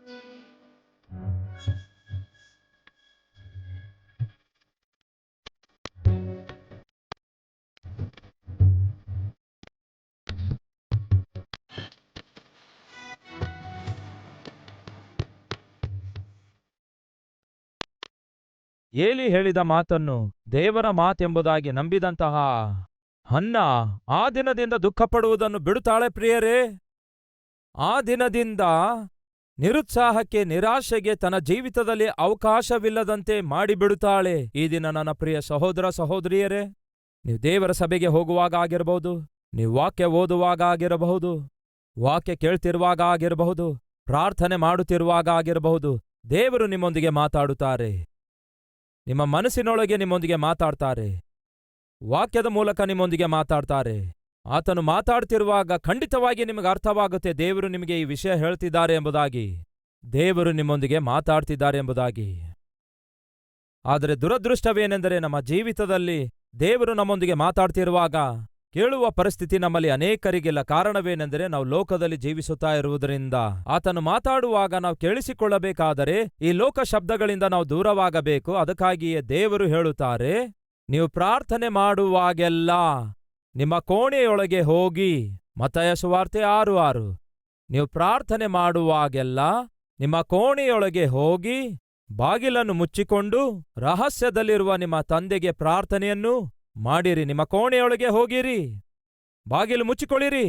ಏಲಿ ಹೇಳಿದ ಮಾತನ್ನು ದೇವರ ಮಾತೆಂಬುದಾಗಿ ನಂಬಿದಂತಹ ಹನ್ನ ಆ ದಿನದಿಂದ ದುಃಖಪಡುವುದನ್ನು ಬಿಡುತ್ತಾಳೆ ಪ್ರಿಯರೇ. ಆ ದಿನದಿಂದ ನಿರುತ್ಸಾಹಕ್ಕೆ, ನಿರಾಶೆಗೆ ತನ್ನ ಜೀವಿತದಲ್ಲಿ ಅವಕಾಶವಿಲ್ಲದಂತೆ ಮಾಡಿಬಿಡುತ್ತಾಳೆ. ಈ ದಿನ ನನ್ನ ಪ್ರಿಯ ಸಹೋದರ ಸಹೋದರಿಯರೇ, ನೀವು ದೇವರ ಸಭೆಗೆ ಹೋಗುವಾಗ ಆಗಿರಬಹುದು, ನೀವು ವಾಕ್ಯ ಓದುವಾಗ ಆಗಿರಬಹುದು, ವಾಕ್ಯ ಕೇಳ್ತಿರುವಾಗ ಆಗಿರಬಹುದು, ಪ್ರಾರ್ಥನೆ ಮಾಡುತ್ತಿರುವಾಗ ಆಗಿರಬಹುದು, ದೇವರು ನಿಮ್ಮೊಂದಿಗೆ ಮಾತಾಡುತ್ತಾರೆ. ನಿಮ್ಮ ಮನಸ್ಸಿನೊಳಗೆ ನಿಮ್ಮೊಂದಿಗೆ ಮಾತಾಡ್ತಾರೆ, ವಾಕ್ಯದ ಮೂಲಕ ನಿಮ್ಮೊಂದಿಗೆ ಮಾತಾಡ್ತಾರೆ. ಆತನು ಮಾತಾಡ್ತಿರುವಾಗ ಖಂಡಿತವಾಗಿ ನಿಮಗೆ ಅರ್ಥವಾಗುತ್ತೆ ದೇವರು ನಿಮಗೆ ಈ ವಿಷಯ ಹೇಳ್ತಿದ್ದಾರೆ ಎಂಬುದಾಗಿ, ದೇವರು ನಿಮ್ಮೊಂದಿಗೆ ಮಾತಾಡ್ತಿದ್ದಾರೆ ಎಂಬುದಾಗಿ. ಆದರೆ ದುರದೃಷ್ಟವೇನೆಂದರೆ ನಮ್ಮ ಜೀವಿತದಲ್ಲಿ ದೇವರು ನಮ್ಮೊಂದಿಗೆ ಮಾತಾಡ್ತಿರುವಾಗ ಕೇಳುವ ಪರಿಸ್ಥಿತಿ ನಮ್ಮಲ್ಲಿ ಅನೇಕರಿಗಿಲ್ಲ. ಕಾರಣವೇನೆಂದರೆ ನಾವು ಲೋಕದಲ್ಲಿ ಜೀವಿಸುತ್ತಾ ಇರುವುದರಿಂದ. ಆತನು ಮಾತಾಡುವಾಗ ನಾವು ಕೇಳಿಸಿಕೊಳ್ಳಬೇಕಾದರೆ ಈ ಲೋಕ ಶಬ್ದಗಳಿಂದ ನಾವು ದೂರವಾಗಬೇಕು. ಅದಕ್ಕಾಗಿಯೇ ದೇವರು ಹೇಳುತ್ತಾರೆ, ನೀವು ಪ್ರಾರ್ಥನೆ ಮಾಡುವಾಗೆಲ್ಲ ನಿಮ್ಮ ಕೋಣೆಯೊಳಗೆ ಹೋಗಿ. ಮತ್ತಾಯ ಸುವಾರ್ತೆ 6:6. ನೀವು ಪ್ರಾರ್ಥನೆ ಮಾಡುವಾಗೆಲ್ಲ ನಿಮ್ಮ ಕೋಣೆಯೊಳಗೆ ಹೋಗಿ ಬಾಗಿಲನ್ನು ಮುಚ್ಚಿಕೊಂಡು ರಹಸ್ಯದಲ್ಲಿರುವ ನಿಮ್ಮ ತಂದೆಗೆ ಪ್ರಾರ್ಥನೆಯನ್ನು ಮಾಡಿರಿ. ನಿಮ್ಮ ಕೋಣೆಯೊಳಗೆ ಹೋಗಿರಿ, ಬಾಗಿಲು ಮುಚ್ಚಿಕೊಳ್ಳಿರಿ.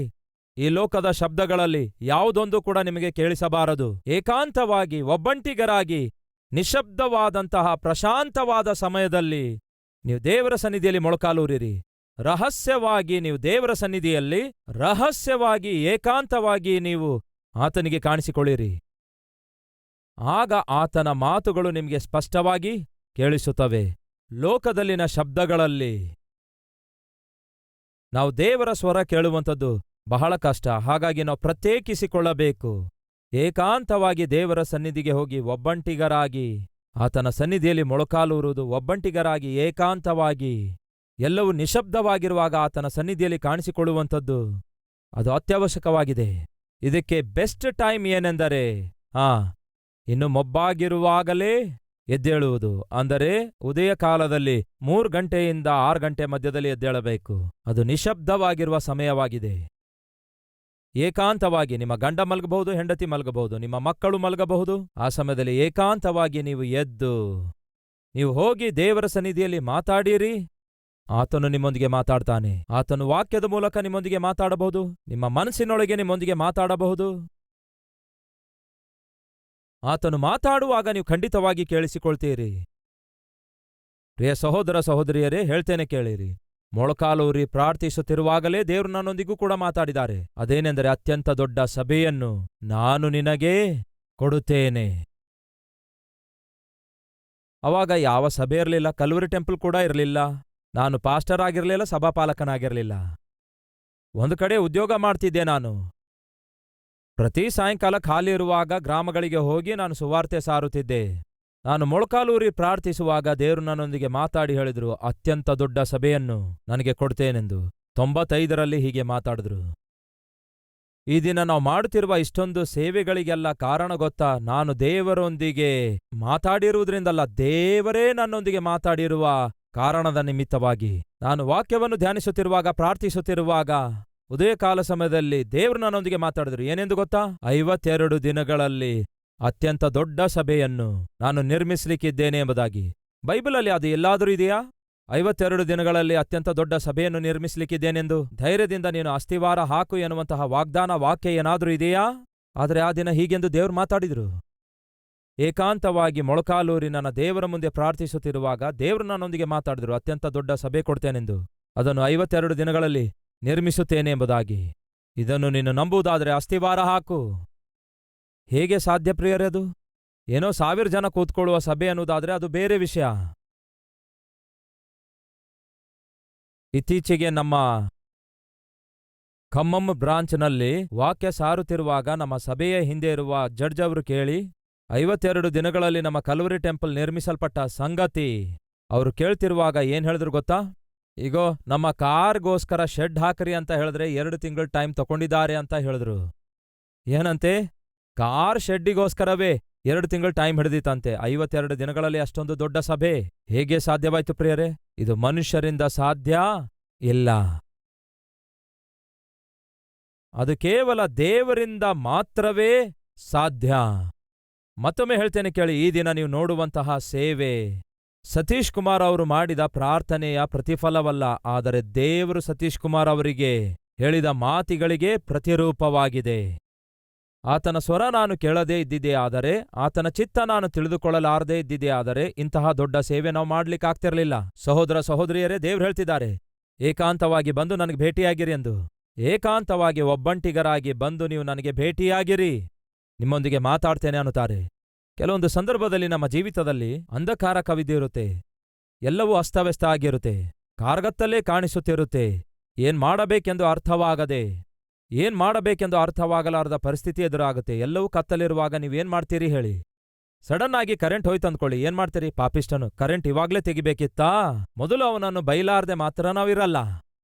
ಈ ಲೋಕದ ಶಬ್ದಗಳಲ್ಲಿ ಯಾವುದೊಂದು ಕೂಡ ನಿಮಗೆ ಕೇಳಿಸಬಾರದು. ಏಕಾಂತವಾಗಿ, ಒಬ್ಬಂಟಿಗರಾಗಿ, ನಿಶ್ಶಬ್ದವಾದಂತಹ ಪ್ರಶಾಂತವಾದ ಸಮಯದಲ್ಲಿ ನೀವು ದೇವರ ಸನ್ನಿಧಿಯಲ್ಲಿ ಮೊಳಕಾಲೂರಿರಿ. ರಹಸ್ಯವಾಗಿ ನೀವು ದೇವರ ಸನ್ನಿಧಿಯಲ್ಲಿ ರಹಸ್ಯವಾಗಿ, ಏಕಾಂತವಾಗಿ ನೀವು ಆತನಿಗೆ ಕಾಣಿಸಿಕೊಳ್ಳಿರಿ. ಆಗ ಆತನ ಮಾತುಗಳು ನಿಮಗೆ ಸ್ಪಷ್ಟವಾಗಿ ಕೇಳಿಸುತ್ತವೆ. ಲೋಕದಲ್ಲಿನ ಶಬ್ದಗಳಲ್ಲಿ ನಾವು ದೇವರ ಸ್ವರ ಕೇಳುವಂಥದ್ದು ಬಹಳ ಕಷ್ಟ. ಹಾಗಾಗಿ ನಾವು ಪ್ರತ್ಯೇಕಿಸಿಕೊಳ್ಳಬೇಕು. ಏಕಾಂತವಾಗಿ ದೇವರ ಸನ್ನಿಧಿಗೆ ಹೋಗಿ ಒಬ್ಬಂಟಿಗರಾಗಿ ಆತನ ಸನ್ನಿಧಿಯಲ್ಲಿ ಮೊಳಕಾಲೂರುವುದು, ಒಬ್ಬಂಟಿಗರಾಗಿ ಏಕಾಂತವಾಗಿ ಎಲ್ಲವೂ ನಿಶಬ್ದವಾಗಿರುವಾಗ ಆತನ ಸನ್ನಿಧಿಯಲ್ಲಿ ಕಾಣಿಸಿಕೊಳ್ಳುವಂಥದ್ದು ಅದು ಅತ್ಯವಶ್ಯಕವಾಗಿದೆ. ಇದಕ್ಕೆ ಬೆಸ್ಟ್ ಟೈಮ್ ಏನೆಂದರೆ ಇನ್ನು ಮೊಬ್ಬಾಗಿರುವಾಗಲೇ ಎದ್ದೇಳುವುದು. ಅಂದರೆ ಉದಯ ಕಾಲದಲ್ಲಿ 3 ಗಂಟೆಯಿಂದ 6 ಗಂಟೆ ಮಧ್ಯದಲ್ಲಿ ಎದ್ದೇಳಬೇಕು. ಅದು ನಿಶಬ್ದವಾಗಿರುವ ಸಮಯವಾಗಿದೆ. ಏಕಾಂತವಾಗಿ ನಿಮ್ಮ ಗಂಡ ಮಲಗಬಹುದು, ಹೆಂಡತಿ ಮಲಗಬಹುದು, ನಿಮ್ಮ ಮಕ್ಕಳು ಮಲಗಬಹುದು. ಆ ಸಮಯದಲ್ಲಿ ಏಕಾಂತವಾಗಿ ನೀವು ಎದ್ದು ನೀವು ಹೋಗಿ ದೇವರ ಸನ್ನಿಧಿಯಲ್ಲಿ ಮಾತಾಡಿರಿ. ಆತನು ನಿಮ್ಮೊಂದಿಗೆ ಮಾತಾಡ್ತಾನೆ. ಆತನು ವಾಕ್ಯದ ಮೂಲಕ ನಿಮ್ಮೊಂದಿಗೆ ಮಾತಾಡಬಹುದು, ನಿಮ್ಮ ಮನಸ್ಸಿನೊಳಗೆ ನಿಮ್ಮೊಂದಿಗೆ ಮಾತಾಡಬಹುದು. ಆತನು ಮಾತಾಡುವಾಗ ನೀವು ಖಂಡಿತವಾಗಿ ಕೇಳಿಸಿಕೊಳ್ತೀರಿ. ಪ್ರಿಯ ಸಹೋದರ ಸಹೋದರಿಯರೇ, ಹೇಳ್ತೇನೆ ಕೇಳಿರಿ. ಮೊಳಕಾಲೂರಿ ಪ್ರಾರ್ಥಿಸುತ್ತಿರುವಾಗಲೇ ದೇವರು ನನ್ನೊಂದಿಗೂ ಕೂಡ ಮಾತಾಡಿದ್ದಾರೆ. ಅದೇನೆಂದರೆ, ಅತ್ಯಂತ ದೊಡ್ಡ ಸಭೆಯನ್ನು ನಾನು ನಿನಗೆ ಕೊಡುತ್ತೇನೆ. ಅವಾಗ ಯಾವ ಸಭೆ ಇರಲಿಲ್ಲ, ಕಲ್ವರಿ ಟೆಂಪಲ್ ಕೂಡ ಇರಲಿಲ್ಲ, ನಾನು ಪಾಸ್ಟರ್ ಆಗಿರಲಿಲ್ಲ, ಸಭಾಪಾಲಕನಾಗಿರಲಿಲ್ಲ. ಒಂದು ಕಡೆ ಉದ್ಯೋಗ ಮಾಡ್ತಿದ್ದೆ ನಾನು. ಪ್ರತಿ ಸಾಯಂಕಾಲ ಖಾಲಿ ಇರುವಾಗ ಗ್ರಾಮಗಳಿಗೆ ಹೋಗಿ ನಾನು ಸುವಾರ್ತೆ ಸಾರುತ್ತಿದ್ದೆ. ನಾನು ಮೊಳಕಾಲೂರಿ ಪ್ರಾರ್ಥಿಸುವಾಗ ದೇವರು ನನ್ನೊಂದಿಗೆ ಮಾತಾಡಿ ಹೇಳಿದ್ರು, ಅತ್ಯಂತ ದೊಡ್ಡ ಸಭೆಯನ್ನು ನನಗೆ ಕೊಡ್ತೇನೆಂದು. 95ರಲ್ಲಿ ಹೀಗೆ ಮಾತಾಡಿದ್ರು. ಈ ದಿನ ನಾವು ಮಾಡುತ್ತಿರುವ ಇಷ್ಟೊಂದು ಸೇವೆಗಳಿಗೆಲ್ಲ ಕಾರಣ ಗೊತ್ತಾ? ನಾನು ದೇವರೊಂದಿಗೆ ಮಾತಾಡಿರುವುದರಿಂದಲ್ಲ, ದೇವರೇ ನನ್ನೊಂದಿಗೆ ಮಾತಾಡಿರುವ ಕಾರಣದ ನಿಮಿತ್ತವಾಗಿ. ನಾನು ವಾಕ್ಯವನ್ನು ಧ್ಯಾನಿಸುತ್ತಿರುವಾಗ, ಪ್ರಾರ್ಥಿಸುತ್ತಿರುವಾಗ ಉದಯಕಾಲ ಸಮಯದಲ್ಲಿ ದೇವರು ನನ್ನೊಂದಿಗೆ ಮಾತಾಡಿದ್ರು. ಏನೆಂದು ಗೊತ್ತಾ? 52 ದಿನಗಳಲ್ಲಿ ಅತ್ಯಂತ ದೊಡ್ಡ ಸಭೆಯನ್ನು ನಾನು ನಿರ್ಮಿಸಲಿಕ್ಕಿದ್ದೇನೆ ಎಂಬುದಾಗಿ. ಬೈಬಲಲ್ಲಿ ಅದು ಎಲ್ಲಾದರೂ ಇದೆಯಾ? 52 ದಿನಗಳಲ್ಲಿ ಅತ್ಯಂತ ದೊಡ್ಡ ಸಭೆಯನ್ನು ನಿರ್ಮಿಸಲಿಕ್ಕಿದ್ದೇನೆಂದು ಧೈರ್ಯದಿಂದ ನೀನು ಅಸ್ಥಿವಾರ ಹಾಕು ಎನ್ನುವಂತಹ ವಾಗ್ದಾನ ವಾಕ್ಯ ಏನಾದರೂ ಇದೆಯಾ? ಆದರೆ ಆ ದಿನ ಹೀಗೆಂದು ದೇವರು ಮಾತಾಡಿದ್ರು. ಏಕಾಂತವಾಗಿ ಮೊಳಕಾಲೂರಿ ನನ್ನ ದೇವರ ಮುಂದೆ ಪ್ರಾರ್ಥಿಸುತ್ತಿರುವಾಗ ದೇವರು ನನ್ನೊಂದಿಗೆ ಮಾತಾಡಿದ್ರು, ಅತ್ಯಂತ ದೊಡ್ಡ ಸಭೆ ಕೊಡ್ತೇನೆಂದು. ಅದನ್ನು 52 ದಿನಗಳಲ್ಲಿ ನಿರ್ಮಿಸುತ್ತೇನೆ ಎಂಬುದಾಗಿ. ಇದನ್ನು ನೀನು ನಂಬುವುದಾದರೆ ಅಸ್ಥಿವಾರ ಹಾಕು. ಹೇಗೆ ಸಾಧ್ಯ ಪ್ರಿಯರದು? ಏನೋ 1000 ಜನ ಕೂತ್ಕೊಳ್ಳುವ ಸಭೆ ಅನ್ನುವುದಾದರೆ ಅದು ಬೇರೆ ವಿಷಯ. ಇತ್ತೀಚೆಗೆ ನಮ್ಮ ಖಮ್ಮಂ ಬ್ರಾಂಚ್ನಲ್ಲಿ ವಾಕ್ಯ ಸಾರುತ್ತಿರುವಾಗ ನಮ್ಮ ಸಭೆಯ ಹಿಂದೆ ಇರುವ ಜಡ್ಜ್ ಅವರು ಕೇಳಿ 52 ದಿನಗಳಲ್ಲಿ ನಮ್ಮ ಕಲ್ವರಿ ಟೆಂಪಲ್ ನಿರ್ಮಿಸಲ್ಪಟ್ಟ ಸಂಗತಿ ಅವರು ಕೇಳ್ತಿರುವಾಗ ಏನ್ ಹೇಳಿದ್ರು ಗೊತ್ತಾ? ಈಗೋ ನಮ್ಮ ಕಾರ್ಗೋಸ್ಕರ ಶೆಡ್ ಹಾಕರಿ ಅಂತ ಹೇಳಿದ್ರೆ 2 ತಿಂಗಳು ಟೈಮ್ ತಗೊಂಡಿದ್ದಾರೆ ಅಂತ ಹೇಳಿದ್ರು. ಏನಂತೆ? ಕಾರ್ ಶೆಡ್ಡಿಗೋಸ್ಕರವೇ 2 ತಿಂಗಳು ಟೈಮ್ ಹಿಡಿದಿತ್ತಂತೆ. 52 ದಿನಗಳಲ್ಲಿ ಅಷ್ಟೊಂದು ದೊಡ್ಡ ಸಭೆ ಹೇಗೆ ಸಾಧ್ಯವಾಯ್ತು ಪ್ರಿಯರೇ? ಇದು ಮನುಷ್ಯರಿಂದ ಸಾಧ್ಯ ಇಲ್ಲ. ಅದು ಕೇವಲ ದೇವರಿಂದ ಮಾತ್ರವೇ ಸಾಧ್ಯ. ಮತ್ತೊಮ್ಮೆ ಹೇಳ್ತೇನೆ ಕೇಳಿ, ಈ ದಿನ ನೀವು ನೋಡುವಂತಹ ಸೇವೆ ಸತೀಶ್ ಕುಮಾರ್ ಅವರು ಮಾಡಿದ ಪ್ರಾರ್ಥನೆಯ ಪ್ರತಿಫಲವಲ್ಲ, ಆದರೆ ದೇವರು ಸತೀಶ್ ಕುಮಾರ್ ಅವರಿಗೆ ಹೇಳಿದ ಮಾತಿಗಳಿಗೆ ಪ್ರತಿರೂಪವಾಗಿದೆ. ಆತನ ಸ್ವರ ನಾನು ಕೇಳದೇ ಇದ್ದಿದ್ದೇ ಆದರೆ, ಆತನ ಚಿತ್ತ ನಾನು ತಿಳಿದುಕೊಳ್ಳಲಾರದೇ ಇದ್ದಿದ್ದೇ ಆದರೆ ಇಂತಹ ದೊಡ್ಡ ಸೇವೆ ನಾವು ಮಾಡ್ಲಿಕ್ಕಾಗ್ತಿರ್ಲಿಲ್ಲ. ಸಹೋದರ ಸಹೋದರಿಯರೇ, ದೇವ್ರು ಹೇಳ್ತಿದ್ದಾರೆ, ಏಕಾಂತವಾಗಿ ಬಂದು ನನಗೆ ಭೇಟಿಯಾಗಿರಿ ಎಂದು. ಏಕಾಂತವಾಗಿ ಒಬ್ಬಂಟಿಗರಾಗಿ ಬಂದು ನೀವು ನನಗೆ ಭೇಟಿಯಾಗಿರಿ, ನಿಮ್ಮೊಂದಿಗೆ ಮಾತಾಡ್ತೇನೆ ಅನ್ನುತ್ತಾರೆ. ಕೆಲವೊಂದು ಸಂದರ್ಭದಲ್ಲಿ ನಮ್ಮ ಜೀವಿತದಲ್ಲಿ ಅಂಧಕಾರ ಕವಿದಿರುತ್ತೆ, ಎಲ್ಲವೂ ಅಸ್ತವ್ಯಸ್ತ ಆಗಿರುತ್ತೆ, ಕಾರ್ಗತ್ತಲೇ ಕಾಣಿಸುತ್ತಿರುತ್ತೆ. ಏನ್ ಮಾಡಬೇಕೆಂದು ಅರ್ಥವಾಗಲಾರದ ಪರಿಸ್ಥಿತಿ ಎದುರಾಗುತ್ತೆ. ಎಲ್ಲವೂ ಕತ್ತಲಿರುವಾಗ ನೀವೇನ್ ಮಾಡ್ತೀರಿ ಹೇಳಿ? ಸಡನ್ ಆಗಿ ಕರೆಂಟ್ ಹೋಯ್ತಂದ್ಕೊಳ್ಳಿ, ಏನ್ ಮಾಡ್ತೀರಿ? ಪಾಪಿಷ್ಟನು, ಕರೆಂಟ್ ಇವಾಗ್ಲೇ ತೆಗಿಬೇಕಿತ್ತಾ? ಮೊದಲು ಅವನನ್ನು ಬೈಲಾರ್ದೆ ಮಾತ್ರ ನಾವಿರಲ್ಲ.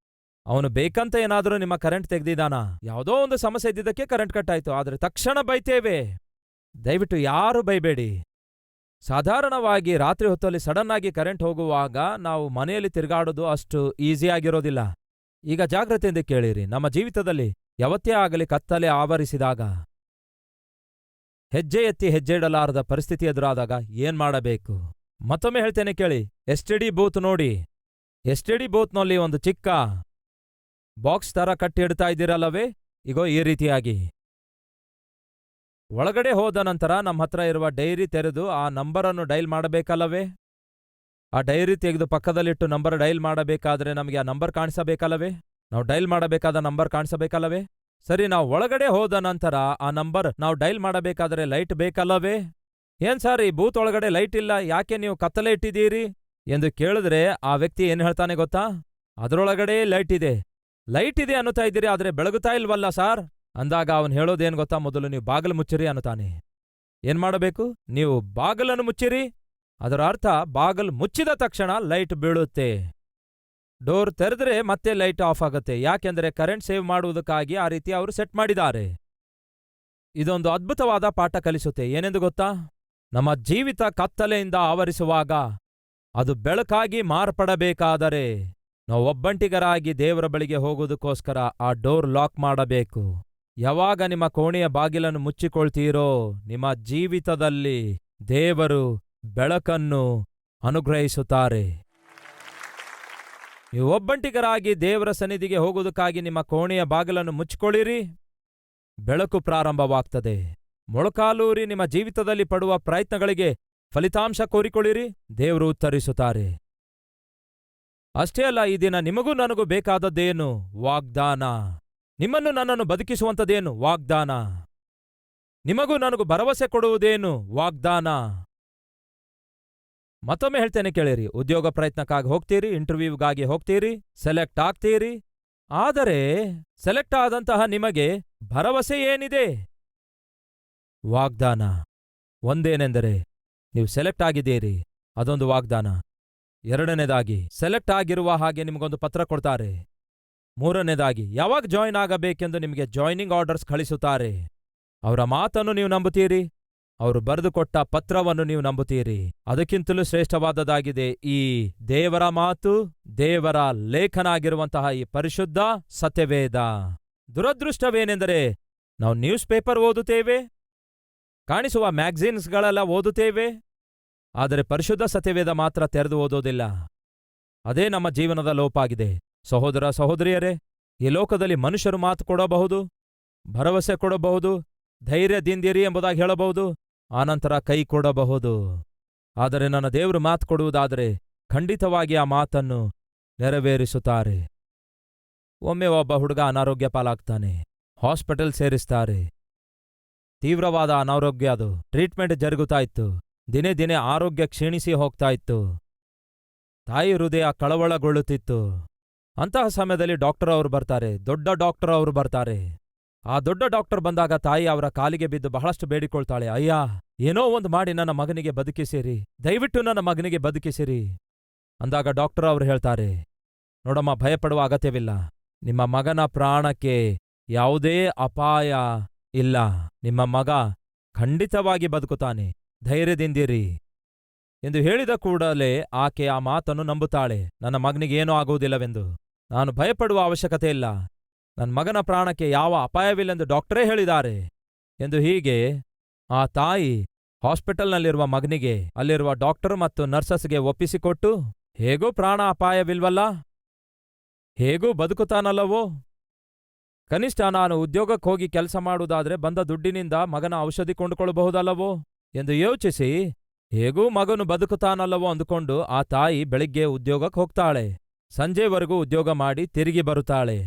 ಅವನು ಬೇಕಂತ ಏನಾದರೂ ನಿಮ್ಮ ಕರೆಂಟ್ ತೆಗ್ದಿದಾನ? ಯಾವುದೋ ಒಂದು ಸಮಸ್ಯೆ ಇದ್ದಿದ್ದಕ್ಕೆ ಕರೆಂಟ್ ಕಟ್ ಆಯ್ತು, ಆದ್ರೆ ತಕ್ಷಣ ಬೈತೇವೆ. ದಯವಿಟ್ಟು ಯಾರು ಬೈಬೇಡಿ. ಸಾಧಾರಣವಾಗಿ ರಾತ್ರಿ ಹೊತ್ತಲ್ಲಿ ಸಡನ್ ಆಗಿ ಕರೆಂಟ್ ಹೋಗುವಾಗ ನಾವು ಮನೆಯಲ್ಲಿ ತಿರುಗಾಡೋದು ಅಷ್ಟು ಈಸಿಯಾಗಿರೋದಿಲ್ಲ. ಈಗ ಜಾಗ್ರತೆಯಿಂದ ಕೇಳಿರಿ, ನಮ್ಮ ಜೀವಿತದಲ್ಲಿ ಯಾವತ್ತೇ ಆಗಲಿ ಕತ್ತಲೆ ಆವರಿಸಿದಾಗ, ಹೆಜ್ಜೆ ಎತ್ತಿ ಹೆಜ್ಜೆ ಇಡಲಾರದ ಪರಿಸ್ಥಿತಿ ಎದುರಾದಾಗ ಏನ್ ಮಾಡಬೇಕು? ಮತ್ತೊಮ್ಮೆ ಹೇಳ್ತೇನೆ ಕೇಳಿ, ಎಸ್ಟಿಡಿ ಬೂತ್ ನೋಡಿ. ಎಸ್ಟಿಡಿ ಬೂತ್ನಲ್ಲಿ ಒಂದು ಚಿಕ್ಕ ಬಾಕ್ಸ್ ತರ ಕಟ್ಟಿಡ್ತಾ ಇದ್ದೀರಲ್ಲವೇ? ಇಗೋ ಈ ರೀತಿಯಾಗಿ ಒಳಗಡೆ ಹೋದ ನಂತರ ನಮ್ಮ ಹತ್ರ ಇರುವ ಡೈರಿ ತೆರೆದು ಆ ನಂಬರನ್ನು ಡೈಲ್ ಮಾಡಬೇಕಲ್ಲವೇ? ಆ ಡೈರಿ ತೆಗೆದು ಪಕ್ಕದಲ್ಲಿಟ್ಟು ನಂಬರ್ ಡೈಲ್ ಮಾಡಬೇಕಾದ್ರೆ ನಮಗೆ ಆ ನಂಬರ್ ಕಾಣಿಸಬೇಕಲ್ಲವೇ? ನಾವು ಡೈಲ್ ಮಾಡಬೇಕಾದ ನಂಬರ್ ಕಾಣಿಸಬೇಕಲ್ಲವೇ? ಸರಿ, ನಾವು ಒಳಗಡೆ ಹೋದ ನಂತರ ಆ ನಂಬರ್ ನಾವು ಡೈಲ್ ಮಾಡಬೇಕಾದ್ರೆ ಲೈಟ್ ಬೇಕಲ್ಲವೇ? ಏನ್ ಸರ್, ಈ ಬೂತ್ ಒಳಗಡೆ ಲೈಟ್ ಇಲ್ಲ, ಯಾಕೆ ನೀವು ಕತ್ತಲೆ ಇಟ್ಟಿದ್ದೀರಿ ಎಂದು ಕೇಳಿದ್ರೆ ಆ ವ್ಯಕ್ತಿ ಏನ್ ಹೇಳ್ತಾನೆ ಗೊತ್ತಾ? ಅದರೊಳಗಡೆ ಲೈಟ್ ಇದೆ ಅನ್ನುತ್ತಾ ಇದ್ದೀರಿ, ಆದ್ರೆ ಬೆಳಗುತ್ತಾ ಇಲ್ವಲ್ಲ ಸಾರ್ ಅಂದಾಗ ಅವನು ಹೇಳೋದೇನ್ ಗೊತ್ತಾ? ಮೊದಲು ನೀವು ಬಾಗಿಲು ಮುಚ್ಚಿರಿ ಅನ್ನುತ್ತಾನೆ. ಏನ್ ಮಾಡಬೇಕು? ನೀವು ಬಾಗಿಲನ್ನು ಮುಚ್ಚಿರಿ. ಅದರ ಅರ್ಥ ಬಾಗಿಲು ಮುಚ್ಚಿದ ತಕ್ಷಣ ಲೈಟ್ ಬೀಳುತ್ತೆ. ಡೋರ್ ತೆರೆದ್ರೆ ಮತ್ತೆ ಲೈಟ್ ಆಫ್ ಆಗುತ್ತೆ. ಯಾಕೆಂದ್ರೆ ಕರೆಂಟ್ ಸೇವ್ ಮಾಡುವುದಕ್ಕಾಗಿ ಆ ರೀತಿ ಅವರು ಸೆಟ್ ಮಾಡಿದ್ದಾರೆ. ಇದೊಂದು ಅದ್ಭುತವಾದ ಪಾಠ ಕಲಿಸುತ್ತೆ. ಏನೆಂದು ಗೊತ್ತಾ? ನಮ್ಮ ಜೀವಿತ ಕತ್ತಲೆಯಿಂದ ಆವರಿಸುವಾಗ ಅದು ಬೆಳಕಾಗಿ ಮಾರ್ಪಡಬೇಕಾದರೆ ನಾವು ಒಬ್ಬಂಟಿಗರಾಗಿ ದೇವರ ಬಳಿಗೆ ಹೋಗುವುದಕ್ಕೋಸ್ಕರ ಆ ಡೋರ್ ಲಾಕ್ ಮಾಡಬೇಕು. ಯಾವಾಗ ನಿಮ್ಮ ಕೋಣೆಯ ಬಾಗಿಲನ್ನು ಮುಚ್ಚಿಕೊಳ್ತೀರೋ, ನಿಮ್ಮ ಜೀವಿತದಲ್ಲಿ ದೇವರು ಬೆಳಕನ್ನು ಅನುಗ್ರಹಿಸುತ್ತಾರೆ. ನೀವು ಒಬ್ಬಂಟಿಗರಾಗಿ ದೇವರ ಸನ್ನಿಧಿಗೆ ಹೋಗುವುದಕ್ಕಾಗಿ ನಿಮ್ಮ ಕೋಣೆಯ ಬಾಗಿಲನ್ನು ಮುಚ್ಚಿಕೊಳ್ಳಿರಿ, ಬೆಳಕು ಪ್ರಾರಂಭವಾಗ್ತದೆ. ಮೊಳಕಾಲೂರಿ ನಿಮ್ಮ ಜೀವಿತದಲ್ಲಿ ಪಡುವ ಪ್ರಯತ್ನಗಳಿಗೆ ಫಲಿತಾಂಶ ಕೋರಿಕೊಳ್ಳಿರಿ, ದೇವರು ಉತ್ತರಿಸುತ್ತಾರೆ. ಅಷ್ಟೇ ಅಲ್ಲ, ಈ ದಿನ ನಿಮಗೂ ನನಗೂ ಬೇಕಾದದ್ದೇನು? ವಾಗ್ದಾನ. ನಿಮ್ಮನ್ನು ನನ್ನನ್ನು ಬದುಕಿಸುವಂಥದ್ದೇನು? ವಾಗ್ದಾನ. ನಿಮಗೂ ನನಗೂ ಭರವಸೆ ಕೊಡುವುದೇನು? ವಾಗ್ದಾನ. ಮತ್ತೊಮ್ಮೆ ಹೇಳ್ತೇನೆ ಕೇಳಿರಿ, ಉದ್ಯೋಗ ಪ್ರಯತ್ನಕ್ಕಾಗಿ ಹೋಗ್ತೀರಿ, ಇಂಟರ್ವ್ಯೂಗಾಗಿ ಹೋಗ್ತೀರಿ, ಸೆಲೆಕ್ಟ್ ಆಗ್ತೀರಿ. ಆದರೆ ಸೆಲೆಕ್ಟ್ ಆದಂತಹ ನಿಮಗೆ ಭರವಸೆ ಏನಿದೆ? ವಾಗ್ದಾನ. ಒಂದೇನೆಂದರೆ ನೀವು ಸೆಲೆಕ್ಟ್ ಆಗಿದ್ದೀರಿ, ಅದೊಂದು ವಾಗ್ದಾನ. ಎರಡನೇದಾಗಿ ಸೆಲೆಕ್ಟ್ ಆಗಿರುವ ಹಾಗೆ ನಿಮಗೊಂದು ಪತ್ರ ಕೊಡ್ತಾರೆ. ಮೂರನೇದಾಗಿ ಯಾವಾಗ ಜಾಯಿನ್ ಆಗಬೇಕೆಂದು ನಿಮಗೆ ಜಾಯ್ನಿಂಗ್ ಆರ್ಡರ್ಸ್ ಕಳಿಸುತ್ತಾರೆ. ಅವರ ಮಾತನ್ನು ನೀವು ನಂಬುತ್ತೀರಿ, ಅವರು ಬರೆದುಕೊಟ್ಟ ಪತ್ರವನ್ನು ನೀವು ನಂಬುತ್ತೀರಿ. ಅದಕ್ಕಿಂತಲೂ ಶ್ರೇಷ್ಠವಾದದ್ದಾಗಿದೆ ಈ ದೇವರ ಮಾತು, ದೇವರ ಲೇಖನ ಆಗಿರುವಂತಹ ಈ ಪರಿಶುದ್ಧ ಸತ್ಯವೇದ. ದುರದೃಷ್ಟವೇನೆಂದರೆ ನಾವು ನ್ಯೂಸ್ ಪೇಪರ್ ಓದುತ್ತೇವೆ, ಕಾಣಿಸುವ ಮ್ಯಾಗಝೀನ್ಸ್ಗಳೆಲ್ಲ ಓದುತ್ತೇವೆ, ಆದರೆ ಪರಿಶುದ್ಧ ಸತ್ಯವೇದ ಮಾತ್ರ ತೆರೆದು ಓದೋದಿಲ್ಲ. ಅದೇ ನಮ್ಮ ಜೀವನದ ಲೋಪ ಆಗಿದೆ. ಸಹೋದರ ಸಹೋದರಿಯರೇ, ಈ ಲೋಕದಲ್ಲಿ ಮನುಷ್ಯರು ಮಾತು ಕೊಡಬಹುದು, ಭರವಸೆ ಕೊಡಬಹುದು, ಧೈರ್ಯದಿಂದಿರಿ ಎಂಬುದಾಗಿ ಹೇಳಬಹುದು, ಆನಂತರ ಕೈ ಕೊಡಬಹುದು. ಆದರೆ ನನ್ನ ದೇವರು ಮಾತು ಕೊಡುವುದಾದರೆ ಖಂಡಿತವಾಗಿ ಆ ಮಾತನ್ನು ನೆರವೇರಿಸುತ್ತಾರೆ. ಒಮ್ಮೆ ಒಬ್ಬ ಹುಡುಗ ಅನಾರೋಗ್ಯ ಪಾಲಾಗ್ತಾನೆ, ಹಾಸ್ಪಿಟಲ್ ಸೇರಿಸ್ತಾರೆ. ತೀವ್ರವಾದ ಅನಾರೋಗ್ಯ, ಅದು ಟ್ರೀಟ್ಮೆಂಟ್ ಜರುಗುತ್ತಾ ಇತ್ತು. ದಿನೇ ದಿನೇ ಆರೋಗ್ಯ ಕ್ಷೀಣಿಸಿ ಹೋಗ್ತಾ ಇತ್ತು. ತಾಯಿ ಹೃದಯ ಕಳವಳಗೊಳ್ಳುತ್ತಿತ್ತು. ಅಂತಹ ಸಮಯದಲ್ಲಿ ಡಾಕ್ಟರ್ ಅವರು ಬರ್ತಾರೆ, ದೊಡ್ಡ ಡಾಕ್ಟರ್ ಅವರು ಬರ್ತಾರೆ. ಆ ದೊಡ್ಡ ಡಾಕ್ಟರ್ ಬಂದಾಗ ತಾಯಿ ಅವರ ಕಾಲಿಗೆ ಬಿದ್ದು ಬಹಳಷ್ಟು ಬೇಡಿಕೊಳ್ತಾಳೆ, ಅಯ್ಯ, ಏನೋ ಒಂದು ಮಾಡಿ ನನ್ನ ಮಗನಿಗೆ ಬದುಕಿಸಿರಿ, ದಯವಿಟ್ಟು ನನ್ನ ಮಗನಿಗೆ ಬದುಕಿಸಿರಿ ಅಂದಾಗ ಡಾಕ್ಟರ್ ಅವರು ಹೇಳ್ತಾರೆ, ನೋಡಮ್ಮ, ಭಯಪಡುವ ಅಗತ್ಯವಿಲ್ಲ, ನಿಮ್ಮ ಮಗನ ಪ್ರಾಣಕ್ಕೆ ಯಾವುದೇ ಅಪಾಯ ಇಲ್ಲ. ನಿಮ್ಮ ಮಗ ಖಂಡಿತವಾಗಿ ಬದುಕುತ್ತಾನೆ, ಧೈರ್ಯದಿಂದಿರಿ ಎಂದು ಹೇಳಿದ ಕೂಡಲೇ ಆಕೆ ಆ ಮಾತನ್ನು ನಂಬುತ್ತಾಳೆ. ನನ್ನ ಮಗನಿಗೇನೂ ಆಗುವುದಿಲ್ಲವೆಂದು ನಾನು ಭಯಪಡುವ ಅವಶ್ಯಕತೆ ಇಲ್ಲ, ನನ್ನ ಮಗನ ಪ್ರಾಣಕ್ಕೆ ಯಾವ ಅಪಾಯವಿಲ್ಲೆಂದು ಡಾಕ್ಟರೇ ಹೇಳಿದ್ದಾರೆ ಎಂದು ಹೀಗೆ ಆ ತಾಯಿ ಹಾಸ್ಪಿಟಲ್ನಲ್ಲಿರುವ ಮಗನಿಗೆ ಅಲ್ಲಿರುವ ಡಾಕ್ಟರ್ ಮತ್ತು ನರ್ಸಸ್ಗೆ ಒಪ್ಪಿಸಿಕೊಟ್ಟು, ಹೇಗೂ ಪ್ರಾಣ ಅಪಾಯವಿಲ್ವಲ್ಲ, ಹೇಗೂ ಬದುಕುತ್ತಾನಲ್ಲವೋ, ಕನಿಷ್ಠ ನಾನು ಉದ್ಯೋಗಕ್ಕೆ ಹೋಗಿ ಕೆಲಸ ಮಾಡುವುದಾದ್ರೆ ಬಂದ ದುಡ್ಡಿನಿಂದ ಮಗನ ಔಷಧಿ ಕೊಂಡುಕೊಳ್ಳಬಹುದಲ್ಲವೋ ಎಂದು ಯೋಚಿಸಿ, ಹೇಗೂ ಮಗನು ಬದುಕುತ್ತಾನಲ್ಲವೋ ಅಂದುಕೊಂಡು ಆ ತಾಯಿ ಬೆಳಿಗ್ಗೆ ಉದ್ಯೋಗಕ್ಕೆ ಹೋಗ್ತಾಳೆ. ಸಂಜೆವರೆಗೂ ಉದ್ಯೋಗ ಮಾಡಿ ತಿರುಗಿ ಬರುತ್ತಾಳೆ.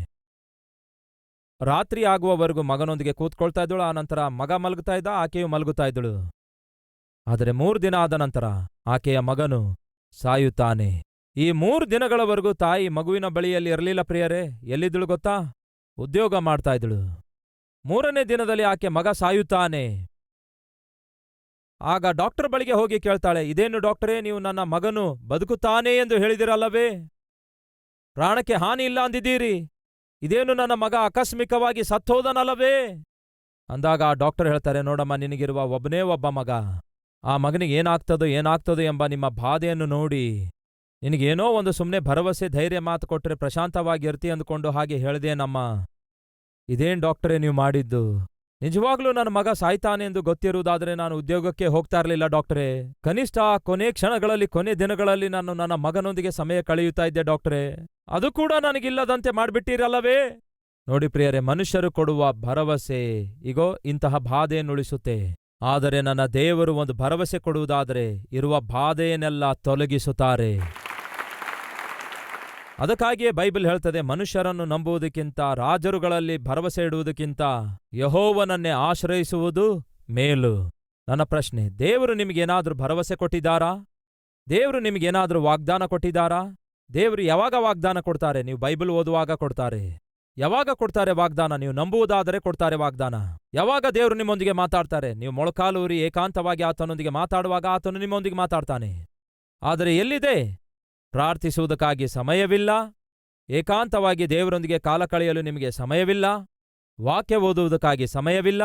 ರಾತ್ರಿ ಆಗುವವರೆಗೂ ಮಗನೊಂದಿಗೆ ಕೂತ್ಕೊಳ್ತಾ ಇದ್ದಳು. ಆನಂತರ ಮಗ ಮಲಗುತ್ತಾ ಇದ್ದ, ಆಕೆಯು ಮಲಗುತ್ತಾ ಇದ್ದಳು. ಆದರೆ 3 ದಿನ ಆದ ನಂತರ ಆಕೆಯ ಮಗನು ಸಾಯುತ್ತಾನೆ. ಈ 3 ದಿನಗಳವರೆಗೂ ತಾಯಿ ಮಗುವಿನ ಬಳಿಯಲ್ಲಿ ಇರಲಿಲ್ಲ ಪ್ರಿಯರೇ. ಎಲ್ಲಿದ್ದಳು ಗೊತ್ತಾ? ಉದ್ಯೋಗ ಮಾಡ್ತಾ ಇದ್ದಳು. 3ನೇ ದಿನದಲ್ಲಿ ಆಕೆ ಮಗ ಸಾಯುತ್ತಾನೆ. ಆಗ ಡಾಕ್ಟರ್ ಬಳಿಗೆ ಹೋಗಿ ಕೇಳ್ತಾಳೆ, ಇದೇನು ಡಾಕ್ಟರೇ, ನೀವು ನನ್ನ ಮಗನು ಬದುಕುತ್ತಾನೆ ಎಂದು ಹೇಳಿದಿರಲ್ಲವೇ, ಪ್ರಾಣಕ್ಕೆ ಹಾನಿ ಇಲ್ಲ ಅಂದಿದ್ದೀರಿ, ಇದೇನು ನನ್ನ ಮಗ ಆಕಸ್ಮಿಕವಾಗಿ ಸತ್ತೋದನಲ್ಲವೇ ಅಂದಾಗ ಆ ಡಾಕ್ಟರ್ ಹೇಳ್ತಾರೆ, ನೋಡಮ್ಮ, ನಿನಗಿರುವ ಒಬ್ಬನೇ ಒಬ್ಬ ಮಗ, ಆ ಮಗನಿಗೆ ಏನಾಗ್ತದೋ ಎಂಬ ನಿಮ್ಮ ಬಾಧೆಯನ್ನು ನೋಡಿ ನಿನಗೇನೋ ಒಂದು ಸುಮ್ಮನೆ ಭರವಸೆ ಧೈರ್ಯ ಮಾತು ಕೊಟ್ಟರೆ ಪ್ರಶಾಂತವಾಗಿ ಇರ್ತಿ ಅಂದುಕೊಂಡು ಹಾಗೆ ಹೇಳ್ದೇನಮ್ಮ. ಇದೇನ್ ಡಾಕ್ಟರೇ ನೀವು ಮಾಡಿದ್ದು? ನಿಜವಾಗ್ಲೂ ನನ್ನ ಮಗ ಸಾಯ್ತಾನೆ ಎಂದು ಗೊತ್ತಿರುವುದಾದರೆ ನಾನು ಉದ್ಯೋಗಕ್ಕೆ ಹೋಗ್ತಾ ಇರಲಿಲ್ಲ ಡಾಕ್ಟರೇ. ಕನಿಷ್ಠ ಕೊನೆ ಕ್ಷಣಗಳಲ್ಲಿ, ಕೊನೆ ದಿನಗಳಲ್ಲಿ ನಾನು ನನ್ನ ಮಗನೊಂದಿಗೆ ಸಮಯ ಕಳೆಯುತ್ತಾ ಇದ್ದೆ ಡಾಕ್ಟರೇ. ಅದು ಕೂಡ ನನಗಿಲ್ಲದಂತೆ ಮಾಡ್ಬಿಟ್ಟಿರಲ್ಲವೇ? ನೋಡಿ ಪ್ರಿಯರೇ, ಮನುಷ್ಯರು ಕೊಡುವ ಭರವಸೆ ಇಗೋ ಇಂತಹ ಬಾಧೆಯನ್ನುಳಿಸುತ್ತೆ. ಆದರೆ ನನ್ನ ದೇವರು ಒಂದು ಭರವಸೆ ಕೊಡುವುದಾದರೆ ಇರುವ ಬಾಧೆಯನ್ನೆಲ್ಲ ತೊಲಗಿಸುತ್ತಾರೆ. ಅದಕ್ಕಾಗಿಯೇ ಬೈಬಲ್ ಹೇಳ್ತದೆ, ಮನುಷ್ಯರನ್ನು ನಂಬುವುದಕ್ಕಿಂತ, ರಾಜರುಗಳಲ್ಲಿ ಭರವಸೆ ಇಡುವುದಕ್ಕಿಂತ ಯೆಹೋವನನ್ನೇ ಆಶ್ರಯಿಸುವುದು ಮೇಲು. ನನ್ನ ಪ್ರಶ್ನೆ, ದೇವರು ನಿಮಗೇನಾದ್ರೂ ಭರವಸೆ ಕೊಟ್ಟಿದ್ದಾರಾ? ದೇವರು ನಿಮಗೇನಾದ್ರೂ ವಾಗ್ದಾನ ಕೊಟ್ಟಿದ್ದಾರಾ? ದೇವರು ಯಾವಾಗ ವಾಗ್ದಾನ ಕೊಡ್ತಾರೆ? ನೀವು ಬೈಬಲ್ ಓದುವಾಗ ಕೊಡ್ತಾರೆ. ಯಾವಾಗ ಕೊಡ್ತಾರೆ ವಾಗ್ದಾನ? ನೀವು ನಂಬುವುದಾದರೆ ಕೊಡ್ತಾರೆ ವಾಗ್ದಾನ. ಯಾವಾಗ ದೇವರು ನಿಮ್ಮೊಂದಿಗೆ ಮಾತಾಡ್ತಾರೆ? ನೀವು ಮೊಳಕಾಲೂರಿ ಏಕಾಂತವಾಗಿ ಆತನೊಂದಿಗೆ ಮಾತಾಡುವಾಗ ಆತನು ನಿಮ್ಮೊಂದಿಗೆ ಮಾತಾಡ್ತಾನೆ. ಆದರೆ ಎಲ್ಲಿದೆ? ಪ್ರಾರ್ಥಿಸುವುದಕ್ಕಾಗಿ ಸಮಯವಿಲ್ಲ, ಏಕಾಂತವಾಗಿ ದೇವರೊಂದಿಗೆ ಕಾಲ ಕಳೆಯಲು ನಿಮಗೆ ಸಮಯವಿಲ್ಲ, ವಾಕ್ಯ ಓದುವುದಕ್ಕಾಗಿ ಸಮಯವಿಲ್ಲ,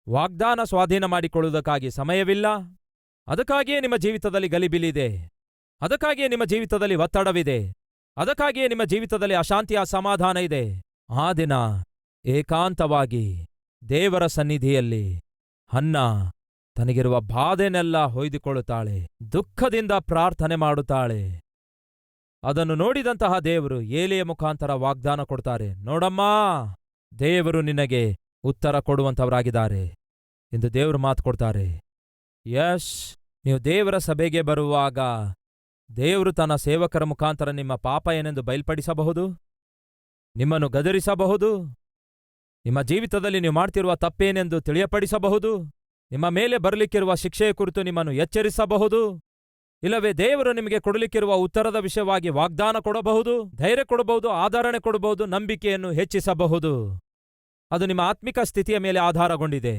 ವಾಗ್ದಾನ ಸ್ವಾಧೀನ ಮಾಡಿಕೊಳ್ಳುವುದಕ್ಕಾಗಿ ಸಮಯವಿಲ್ಲ. ಅದಕ್ಕಾಗಿಯೇ ನಿಮ್ಮ ಜೀವಿತದಲ್ಲಿ ಗಲಿಬಿಲಿದೆ, ಅದಕ್ಕಾಗಿಯೇ ನಿಮ್ಮ ಜೀವಿತದಲ್ಲಿ ಒತ್ತಡವಿದೆ, ಅದಕ್ಕಾಗಿಯೇ ನಿಮ್ಮ ಜೀವಿತದಲ್ಲಿ ಅಶಾಂತಿ, ಅಸಮಾಧಾನ ಇದೆ. ಆ ದಿನ ಏಕಾಂತವಾಗಿ ದೇವರ ಸನ್ನಿಧಿಯಲ್ಲಿ ಹನ್ನ ತನಗಿರುವ ಬಾಧೆನೆಲ್ಲ ಹೊಯ್ದುಕೊಳ್ಳುತ್ತಾಳೆ, ದುಃಖದಿಂದ ಪ್ರಾರ್ಥನೆ ಮಾಡುತ್ತಾಳೆ. ಅದನ್ನು ನೋಡಿದಂತಹ ದೇವರು ಏಲಿಯ ಮುಖಾಂತರ ವಾಗ್ದಾನ ಕೊಡ್ತಾರೆ, ನೋಡಮ್ಮ, ದೇವರು ನಿನಗೆ ಉತ್ತರ ಕೊಡುವಂಥವರಾಗಿದ್ದಾರೆ ಎಂದು ದೇವರು ಮಾತು ಕೊಡ್ತಾರೆ. ಯಶ್, ನೀವು ದೇವರ ಸಭೆಗೆ ಬರುವಾಗ ದೇವರು ತನ್ನ ಸೇವಕರ ಮುಖಾಂತರ ನಿಮ್ಮ ಪಾಪ ಏನೆಂದು ಬಯಲ್ಪಡಿಸಬಹುದು, ನಿಮ್ಮನ್ನು ಗದರಿಸಬಹುದು, ನಿಮ್ಮ ಜೀವಿತದಲ್ಲಿ ನೀವು ಮಾಡ್ತಿರುವ ತಪ್ಪೇನೆಂದು ತಿಳಿಯಪಡಿಸಬಹುದು, ನಿಮ್ಮ ಮೇಲೆ ಬರಲಿಕ್ಕಿರುವ ಶಿಕ್ಷೆಯ ಕುರಿತು ನಿಮ್ಮನ್ನು ಎಚ್ಚರಿಸಬಹುದು. ಇಲ್ಲವೇ ದೇವರು ನಿಮಗೆ ಕೊಡಲಿಕ್ಕಿರುವ ಉತ್ತರದ ವಿಷಯವಾಗಿ ವಾಗ್ದಾನ ಕೊಡಬಹುದು, ಧೈರ್ಯ ಕೊಡಬಹುದು, ಆಧರಣೆ ಕೊಡಬಹುದು, ನಂಬಿಕೆಯನ್ನು ಹೆಚ್ಚಿಸಬಹುದು. ಅದು ನಿಮ್ಮ ಆತ್ಮಿಕ ಸ್ಥಿತಿಯ ಮೇಲೆ ಆಧಾರಗೊಂಡಿದೆ.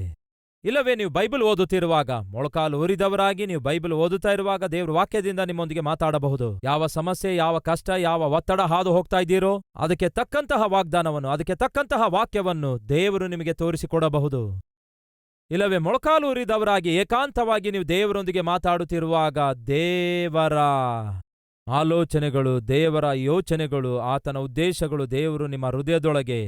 ಇಲ್ಲವೇ ನೀವು ಬೈಬಲ್ ಓದುತ್ತಿರುವಾಗ, ಮೊಳಕಾಲು ಊರಿದವರಾಗಿ ನೀವು ಬೈಬಲ್ ಓದುತ್ತಾ ಇರುವಾಗ ದೇವ್ರ ವಾಕ್ಯದಿಂದ ನಿಮ್ಮೊಂದಿಗೆ ಮಾತಾಡಬಹುದು. ಯಾವ ಸಮಸ್ಯೆ, ಯಾವ ಕಷ್ಟ, ಯಾವ ಒತ್ತಡ ಹಾದು ಹೋಗ್ತಾ ಇದ್ದೀರೋ ಅದಕ್ಕೆ ತಕ್ಕಂತಹ ವಾಗ್ದಾನವನ್ನು, ಅದಕ್ಕೆ ತಕ್ಕಂತಹ ವಾಕ್ಯವನ್ನು ದೇವರು ನಿಮಗೆ ತೋರಿಸಿಕೊಡಬಹುದು. ಇಲ್ಲವೇ ಮೊಳಕಾಲು ಊರಿದವರಾಗಿ ಏಕಾಂತವಾಗಿ ನೀವು ದೇವರೊಂದಿಗೆ ಮಾತಾಡುತ್ತಿರುವಾಗ ದೇವರ ಆಲೋಚನೆಗಳು, ದೇವರ ಯೋಚನೆಗಳು, ಆತನ ಉದ್ದೇಶಗಳು ದೇವರು ನಿಮ್ಮ ಹೃದಯದೊಳಗೆ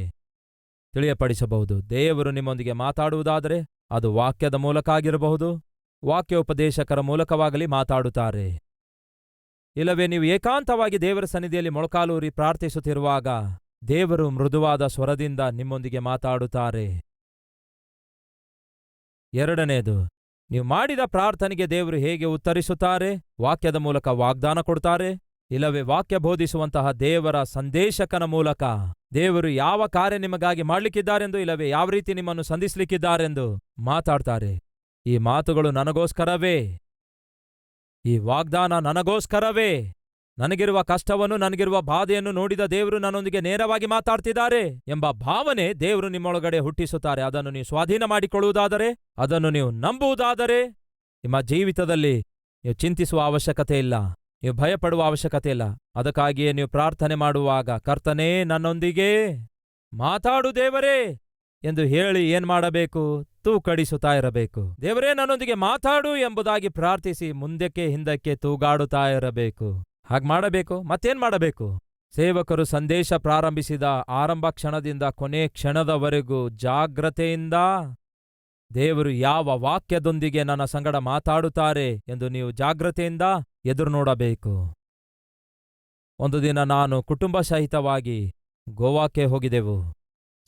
ತಿಳಿಯಪಡಿಸಬಹುದು. ದೇವರು ನಿಮ್ಮೊಂದಿಗೆ ಮಾತಾಡುವುದಾದರೆ ಅದು ವಾಕ್ಯದ ಮೂಲಕ ಆಗಿರಬಹುದು, ವಾಕ್ಯೋಪದೇಶಕರ ಮೂಲಕವಾಗಲಿ ಮಾತಾಡುತ್ತಾರೆ. ಇಲ್ಲವೇ ನೀವು ಏಕಾಂತವಾಗಿ ದೇವರ ಸನ್ನಿಧಿಯಲ್ಲಿ ಮೊಳಕಾಲೂರಿ ಪ್ರಾರ್ಥಿಸುತ್ತಿರುವಾಗ ದೇವರು ಮೃದುವಾದ ಸ್ವರದಿಂದ ನಿಮ್ಮೊಂದಿಗೆ ಮಾತಾಡುತ್ತಾರೆ. ಎರಡನೇದು, ನೀವು ಮಾಡಿದ ಪ್ರಾರ್ಥನೆಗೆ ದೇವರು ಹೇಗೆ ಉತ್ತರಿಸುತ್ತಾರೆ? ವಾಕ್ಯದ ಮೂಲಕ ವಾಗ್ದಾನ ಕೊಡ್ತಾರೆ, ಇಲ್ಲವೇ ವಾಕ್ಯ ಬೋಧಿಸುವಂತಹ ದೇವರ ಸಂದೇಶಕನ ಮೂಲಕ ದೇವರು ಯಾವ ಕಾರ್ಯ ನಿಮಗಾಗಿ ಮಾಡ್ಲಿಕ್ಕಿದ್ದಾರೆಂದು, ಇಲ್ಲವೇ ಯಾವ ರೀತಿ ನಿಮ್ಮನ್ನು ಸಂಧಿಸ್ಲಿಕ್ಕಿದ್ದಾರೆಂದು ಮಾತಾಡ್ತಾರೆ. ಈ ಮಾತುಗಳು ನನಗೋಸ್ಕರವೇ, ಈ ವಾಗ್ದಾನ ನನಗೋಸ್ಕರವೇ. ನನಗಿರುವ ಕಷ್ಟವನ್ನು, ನನಗಿರುವ ಬಾಧೆಯನ್ನು ನೋಡಿದ ದೇವರು ನನ್ನೊಂದಿಗೆ ನೇರವಾಗಿ ಮಾತಾಡ್ತಿದ್ದಾರೆ ಎಂಬ ಭಾವನೆ ದೇವರು ನಿಮ್ಮೊಳಗಡೆ ಹುಟ್ಟಿಸುತ್ತಾರೆ. ಅದನ್ನು ನೀವು ಸ್ವಾಧೀನ ಮಾಡಿಕೊಳ್ಳುವುದಾದರೆ, ಅದನ್ನು ನೀವು ನಂಬುವುದಾದರೆ ನಿಮ್ಮ ಜೀವಿತದಲ್ಲಿ ನೀವು ಚಿಂತಿಸುವ ಅವಶ್ಯಕತೆ ಇಲ್ಲ, ನೀವು ಭಯಪಡುವ ಅವಶ್ಯಕತೆ ಇಲ್ಲ. ಅದಕ್ಕಾಗಿಯೇ ನೀವು ಪ್ರಾರ್ಥನೆ ಮಾಡುವಾಗ, ಕರ್ತನೇ ನನ್ನೊಂದಿಗೆ ಮಾತಾಡು ದೇವರೇ ಎಂದು ಹೇಳಿ ಏನ್ ಮಾಡಬೇಕು? ತೂಕಡಿಸುತ್ತಾ ಇರಬೇಕು. ದೇವರೇ ನನ್ನೊಂದಿಗೆ ಮಾತಾಡು ಎಂಬುದಾಗಿ ಪ್ರಾರ್ಥಿಸಿ ಮುಂದಕ್ಕೆ ಹಿಂದಕ್ಕೆ ತೂಗಾಡುತ್ತಾ ಇರಬೇಕು. ಹಾಗೆ ಮಾಡಬೇಕು. ಮತ್ತೇನ್ ಮಾಡಬೇಕು? ಸೇವಕರು ಸಂದೇಶ ಪ್ರಾರಂಭಿಸಿದ ಆರಂಭ ಕ್ಷಣದಿಂದ ಕೊನೆ ಕ್ಷಣದವರೆಗೂ ಜಾಗ್ರತೆಯಿಂದ ದೇವರು ಯಾವ ವಾಕ್ಯದೊಂದಿಗೆ ನನ್ನ ಸಂಗಡ ಮಾತಾಡುತ್ತಾರೆ ಎಂದು ನೀವು ಜಾಗ್ರತೆಯಿಂದ ಎದುರು ನೋಡಬೇಕು. ಒಂದು ದಿನ ನಾನು ಕುಟುಂಬ ಸಹಿತವಾಗಿ ಗೋವಾಕ್ಕೆ ಹೋಗಿದೆವು.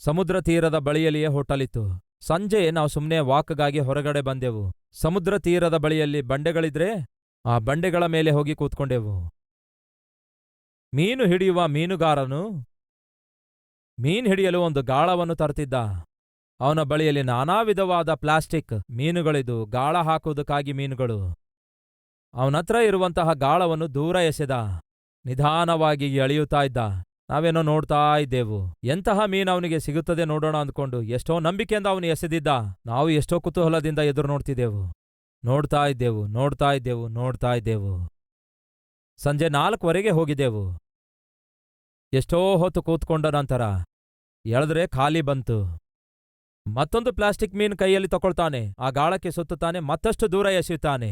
ಸಮುದ್ರ ತೀರದ ಬಳಿಯಲ್ಲಿಯೇ ಹೋಟೆಲಿತ್ತು. ಸಂಜೆ ನಾವು ಸುಮ್ಮನೆ ವಾಕ್ಗಾಗಿ ಹೊರಗಡೆ ಬಂದೆವು. ಸಮುದ್ರ ತೀರದ ಬಳಿಯಲ್ಲಿ ಬಂಡೆಗಳಿದ್ರೆ ಆ ಬಂಡೆಗಳ ಮೇಲೆ ಹೋಗಿ ಕೂತ್ಕೊಂಡೆವು. ಮೀನು ಹಿಡಿಯುವ ಮೀನುಗಾರನು ಮೀನು ಹಿಡಿಯಲು ಒಂದು ಗಾಳವನ್ನು ತರ್ತಿದ್ದ. ಅವನ ಬಳಿಯಲ್ಲಿ ನಾನಾ ವಿಧವಾದ ಪ್ಲಾಸ್ಟಿಕ್ ಮೀನುಗಳಿದ್ದು, ಗಾಳ ಹಾಕುವುದಕ್ಕಾಗಿ ಮೀನುಗಳು. ಅವನತ್ರ ಇರುವಂತಹ ಗಾಳವನ್ನು ದೂರ ಎಸೆದ. ನಿಧಾನವಾಗಿ ಎಳೆಯುತ್ತಾ ಇದ್ದ. ನಾವೇನೋ ನೋಡ್ತಾ ಇದ್ದೆವು. ಎಂತಹ ಮೀನು ಅವನಿಗೆ ಸಿಗುತ್ತದೆ ನೋಡೋಣ ಅಂದ್ಕೊಂಡು ಎಷ್ಟೋ ನಂಬಿಕೆಯಿಂದ ಅವನು ಎಸೆದಿದ್ದ. ನಾವು ಎಷ್ಟೋ ಕುತೂಹಲದಿಂದ ಎದುರು ನೋಡ್ತಿದ್ದೆವು. ನೋಡ್ತಾ ಇದ್ದೆವು. ಸಂಜೆ 4 ಹೋಗಿದ್ದೆವು. ಎಷ್ಟೋ ಹೊತ್ತು ಕೂತ್ಕೊಂಡ ನಂತರ ಎಳೆದ್ರೆ ಖಾಲಿ ಬಂತು. ಮತ್ತೊಂದು ಪ್ಲಾಸ್ಟಿಕ್ ಮೀನು ಕೈಯಲ್ಲಿ ತಗೊಳ್ತಾನೆ, ಆ ಗಾಳಕ್ಕೆ ಸುತ್ತುತ್ತಾನೆ, ಮತ್ತಷ್ಟು ದೂರ ಎಸೆಯುತ್ತಾನೆ.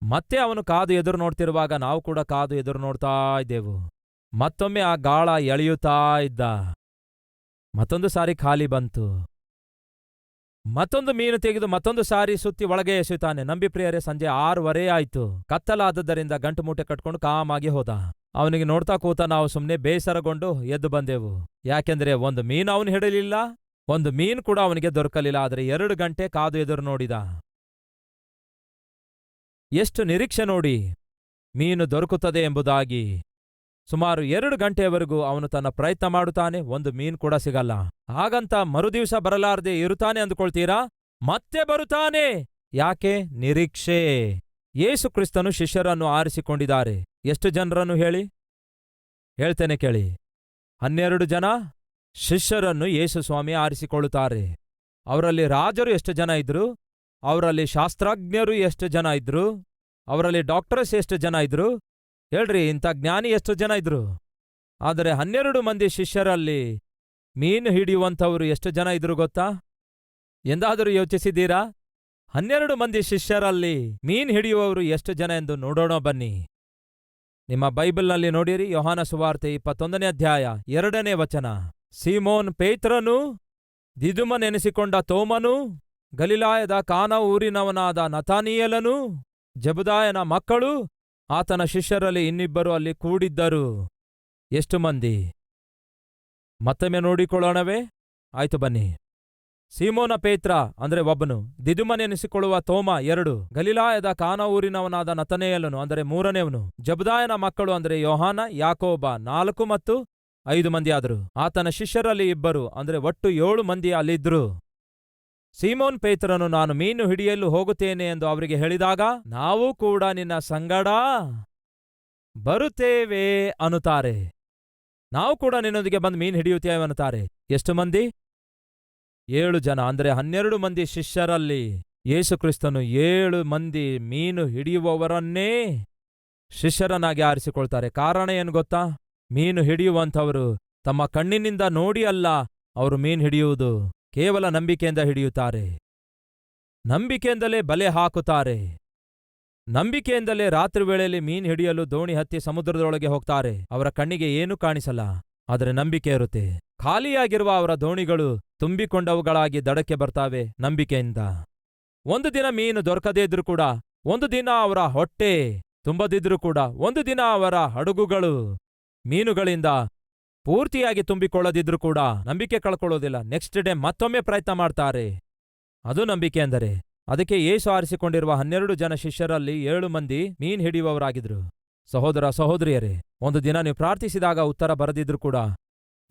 ಮತ್ತೆ ಅವನು ಕಾದು ಎದುರು ನೋಡ್ತಿರುವಾಗ ನಾವು ಕೂಡ ಕಾದು ಎದುರು ನೋಡ್ತಾ ಇದ್ದೆವು. ಮತ್ತೊಮ್ಮೆ ಆ ಗಾಳ ಎಳೆಯುತ್ತಾ ಇದ್ದ. ಮತ್ತೊಂದು ಸಾರಿ ಖಾಲಿ ಬಂತು. ಮತ್ತೊಂದು ಮೀನು ತೆಗೆದು ಮತ್ತೊಂದು ಸಾರಿ ಸುತ್ತಿ ಒಳಗೆ ಎಸೆಯುತ್ತಾನೆ. ನಂಬಿ ಪ್ರಿಯರೇ, ಸಂಜೆ 6 ಆಯ್ತು. ಕತ್ತಲಾದದ್ದರಿಂದ ಗಂಟು ಮೂಟೆ ಕಟ್ಕೊಂಡು ಕಾಮಾಗಿ ಹೋದ. ಅವನಿಗೆ ನೋಡ್ತಾ ಕೂತ ನಾವು ಸುಮ್ಮನೆ ಬೇಸರಗೊಂಡು ಎದ್ದು ಬಂದೆವು. ಯಾಕೆಂದ್ರೆ ಒಂದು ಮೀನು ಅವನು ಹಿಡಲಿಲ್ಲ, ಒಂದು ಮೀನು ಕೂಡ ಅವನಿಗೆ ದೊರಕಲಿಲ್ಲ. ಆದರೆ 2 ಗಂಟೆ ಕಾದು ಎದುರು ನೋಡಿದ. ಎಷ್ಟು ನಿರೀಕ್ಷೆ ನೋಡಿ, ಮೀನು ದೊರಕುತ್ತದೆ ಎಂಬುದಾಗಿ. ಸುಮಾರು 2 ಗಂಟೆಯವರೆಗೂ ಅವನು ತನ್ನ ಪ್ರಯತ್ನ ಮಾಡುತ್ತಾನೆ, ಒಂದು ಮೀನು ಕೂಡ ಸಿಗಲ್ಲ. ಹಾಗಂತ ಮರುದಿವಸ ಬರಲಾರದೆ ಇರುತ್ತಾನೆ ಅಂದುಕೊಳ್ತೀರಾ? ಮತ್ತೆ ಬರುತ್ತಾನೆ. ಯಾಕೆ? ನಿರೀಕ್ಷೆ. ಯೇಸು ಕ್ರಿಸ್ತನು ಶಿಷ್ಯರನ್ನು ಆರಿಸಿಕೊಂಡಿದ್ದಾರೆ. ಎಷ್ಟು ಜನರನ್ನು ಹೇಳಿ? ಹೇಳ್ತೇನೆ ಕೇಳಿ. 12 ಜನ ಶಿಷ್ಯರನ್ನು ಯೇಸು ಸ್ವಾಮಿ ಆರಿಸಿಕೊಳ್ಳುತ್ತಾರೆ. ಅವರಲ್ಲಿ ರಾಜರು ಎಷ್ಟು ಜನ ಇದ್ರು? ಅವರಲ್ಲಿ ಶಾಸ್ತ್ರಜ್ಞರು ಎಷ್ಟು ಜನ ಇದ್ರು? ಅವರಲ್ಲಿ ಡಾಕ್ಟರ್ಸ್ ಎಷ್ಟು ಜನ ಇದ್ರು? ಹೇಳ್ರಿ, ಇಂಥ ಜ್ಞಾನಿ ಎಷ್ಟು ಜನ ಇದ್ರು? ಆದರೆ 12 ಮಂದಿ ಶಿಷ್ಯರಲ್ಲಿ ಮೀನು ಹಿಡಿಯುವಂಥವರು ಎಷ್ಟು ಜನ ಇದ್ರು ಗೊತ್ತಾ? ಎಂದಾದರೂ ಯೋಚಿಸಿದ್ದೀರಾ? 12 ಮಂದಿ ಶಿಷ್ಯರಲ್ಲಿ ಮೀನು ಹಿಡಿಯುವವರು ಎಷ್ಟು ಜನ ಎಂದು ನೋಡೋಣ ಬನ್ನಿ. ನಿಮ್ಮ ಬೈಬಲ್ನಲ್ಲಿ ನೋಡಿರಿ, ಯೋಹಾನ ಸುವಾರ್ತೆ 21ನೇ ಅಧ್ಯಾಯ 2ನೇ ವಚನ. ಸೀಮೋನ್ ಪೇತ್ರನು, ದಿದುಮನೆನಿಸಿಕೊಂಡ ತೋಮನು, ಗಲಿಲಾಯದ ಕಾನಾ ಊರಿನವನಾದ ನತಾನೀಯೇಲನು, ಜೆಬೆದಾಯನ ಮಕ್ಕಳು, ಆತನ ಶಿಷ್ಯರಲ್ಲಿ 2 ಅಲ್ಲಿ ಕೂಡಿದ್ದರು. ಎಷ್ಟು ಮಂದಿ? ಮತ್ತೊಮ್ಮೆ ನೋಡಿಕೊಳ್ಳೋಣವೇ? ಆಯ್ತು ಬನ್ನಿ. ಸೀಮೋನ ಪೇತ್ರ ಅಂದ್ರೆ ಒಬ್ಬನು, ದಿದುಮನೆನಿಸಿಕೊಳ್ಳುವ ತೋಮ 2, ಗಲಿಲಾಯದ ಕಾನಾ ಊರಿನವನಾದ ನತಾನೀಯೇಲನು ಅಂದರೆ 3ನೇವನು, ಜೆಬೆದಾಯನ ಮಕ್ಕಳು ಅಂದ್ರೆ ಯೋಹಾನ, ಯಾಕೋಬ 4 ಮತ್ತು 5 ಮಂದಿ ಆದರು. ಆತನ ಶಿಷ್ಯರಲ್ಲಿ 2 ಅಂದ್ರೆ ಒಟ್ಟು 7 ಮಂದಿ ಅಲ್ಲಿದ್ರು. ಸೀಮೋನ್ ಪೇತ್ರನು, ನಾನು ಮೀನು ಹಿಡಿಯಲು ಹೋಗುತ್ತೇನೆ ಎಂದು ಅವರಿಗೆ ಹೇಳಿದಾಗ, ನಾವು ಕೂಡ ನಿನ್ನ ಸಂಗಡ ಬರುತ್ತೇವೆ ಅನ್ನುತ್ತಾರೆ. ನಾವು ಕೂಡ ನಿನ್ನೊಂದಿಗೆ ಬಂದು ಮೀನು ಹಿಡಿಯುತ್ತೇವೆ ಅನ್ನುತ್ತಾರೆ. ಎಷ್ಟು ಮಂದಿ? 7 ಜನ ಅಂದ್ರೆ 12 ಮಂದಿ ಶಿಷ್ಯರಲ್ಲಿ ಯೇಸು ಕ್ರಿಸ್ತನು 7 ಮಂದಿ ಮೀನು ಹಿಡಿಯುವವರನ್ನೇ ಶಿಷ್ಯರನ್ನಾಗಿ ಆರಿಸಿಕೊಳ್ತಾರೆ. ಕಾರಣ ಏನು ಗೊತ್ತಾ? ಮೀನು ಹಿಡಿಯುವಂಥವರು ತಮ್ಮ ಕಣ್ಣಿನಿಂದ ನೋಡಿ ಅಲ್ಲ ಅವರು ಮೀನು ಹಿಡಿಯುವುದು, ಕೇವಲ ನಂಬಿಕೆಯಿಂದ ಹಿಡಿಯುತ್ತಾರೆ. ನಂಬಿಕೆಯಿಂದಲೇ ಬಲೆ ಹಾಕುತ್ತಾರೆ. ನಂಬಿಕೆಯಿಂದಲೇ ರಾತ್ರಿ ವೇಳೆಯಲ್ಲಿ ಮೀನು ಹಿಡಿಯಲು ದೋಣಿ ಹತ್ತಿ ಸಮುದ್ರದೊಳಗೆ ಹೋಗ್ತಾರೆ. ಅವರ ಕಣ್ಣಿಗೆ ಏನೂ ಕಾಣಿಸಲ್ಲ, ಆದರೆ ನಂಬಿಕೆ ಇರುತ್ತೆ. ಖಾಲಿಯಾಗಿರುವ ಅವರ ದೋಣಿಗಳು ತುಂಬಿಕೊಂಡವುಗಳಾಗಿ ದಡಕ್ಕೆ ಬರ್ತಾವೆ ನಂಬಿಕೆಯಿಂದ. ಒಂದು ದಿನ ಮೀನು ದೊರಕದೇ ಇದ್ರೂ ಕೂಡ, ಒಂದು ದಿನ ಅವರ ಹೊಟ್ಟೆ ತುಂಬದಿದ್ರೂ ಕೂಡ, ಒಂದು ದಿನ ಅವರ ಹಡಗುಗಳು ಮೀನುಗಳಿಂದ ಪೂರ್ತಿಯಾಗಿ ತುಂಬಿಕೊಳ್ಳದಿದ್ರೂ ಕೂಡ ನಂಬಿಕೆ ಕಳ್ಕೊಳ್ಳೋದಿಲ್ಲ. ನೆಕ್ಸ್ಟ್ ಡೇ ಮತ್ತೊಮ್ಮೆ ಪ್ರಯತ್ನ ಮಾಡ್ತಾರೆ. ಅದು ನಂಬಿಕೆ ಅಂದರೆ. ಅದಕ್ಕೆ ಯೇಸು ಆರಿಸಿಕೊಂಡಿರುವ 12 ಜನ ಶಿಷ್ಯರಲ್ಲಿ 7 ಮಂದಿ ಮೀನು ಹಿಡಿಯುವವರಾಗಿದ್ರು. ಸಹೋದರ ಸಹೋದರಿಯರೇ, ಒಂದು ದಿನ ನೀವು ಪ್ರಾರ್ಥಿಸಿದಾಗ ಉತ್ತರ ಬರದಿದ್ರೂ ಕೂಡ